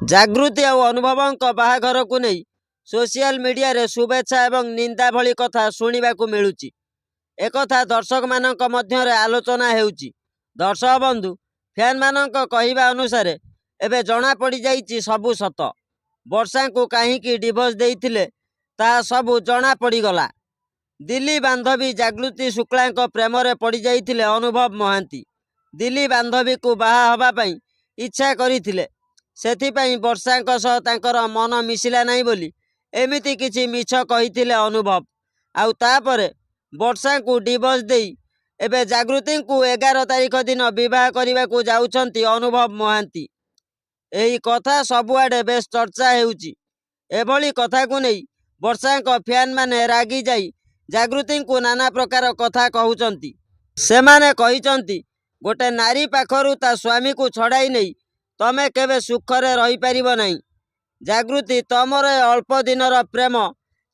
जागृति और अनुभव बाहाघर को नहीं सोशल मीडिया रे शुभेच्छा एवं निंदा भली कथा शुणा मिलूची। एक दर्शक मानक मध्य आलोचना हेउची। दर्शक बंधु फैन मानक कहवा अनुसार एबे जना पड़ी जाइची सबु सत। वर्षा को कहीं डिवोर्स देइथिले ता सबु जना पड़गला। दिल्ली बांधवी जागृति शुक्ला प्रेम रे पड़ी जाइथिले अनुभव महांती। दिल्ली बांधवी को बाहा हबा पई इच्छा करिथिले, सेथिपई वर्षा सह तांकर मन मिसिला नहीं बोली एमिति किछि मिछ कहिथिले अनुभव। आउ तापरे वर्षा को डिवोर्स देई एबे जागृति को 11 तारिख दिन विवाह करने को जाउछंती अनुभव महांती। एही कथा सबुआडे बेस चर्चा हेउची। एभली कथा को नहीं वर्षा फैन माने रागी जाई जागृति को नाना प्रकार कथा कहउचंती। सेमाने कहिचंती गोटे नारी पाखरु ता स्वामी को छड़ाई नहीं तमे केबे सुखरे रही पारिबो नहीं। जागृति तमर अल्प दिनर प्रेम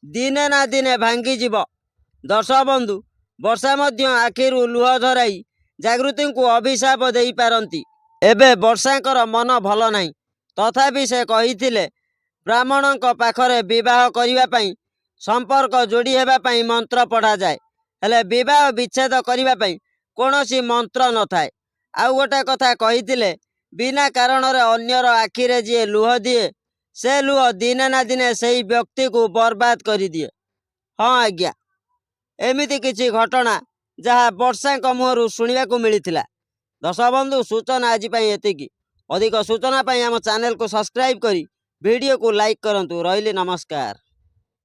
दिने ना दिने भांगी जीव। दर्शक बंधु वर्षा मध्य आखिरु लुह झराई जागृति को अभिशाप देई पारंती। एबे वर्षाकर मन भल नहीं तथापि से कहिथिले ब्राह्मणक पाखरे विवाह करिवा पई संपर्क जोड़ी हेबा पई मंत्र पढ़ा जाए, हेले विवाह विच्छेद करिवा पई कोनोसी मंत्र न थाए। आउ गोटे कथा कहिथिले बिना कारण रे अन्यर आखिरे जे लुह दिए से लुह दिने ना दिने सेही व्यक्ति को बर्बाद करि दिए। हाँ आज्ञा, एमिति किछि घटना जहाँ वर्षा मुहरु शुणा मिलता। दर्शक बंधु सूचना आज एतिकी। अधिक सूचना आम चैनल को सब्सक्राइब करी वीडियो को लाइक करंतु। रहिली नमस्कार।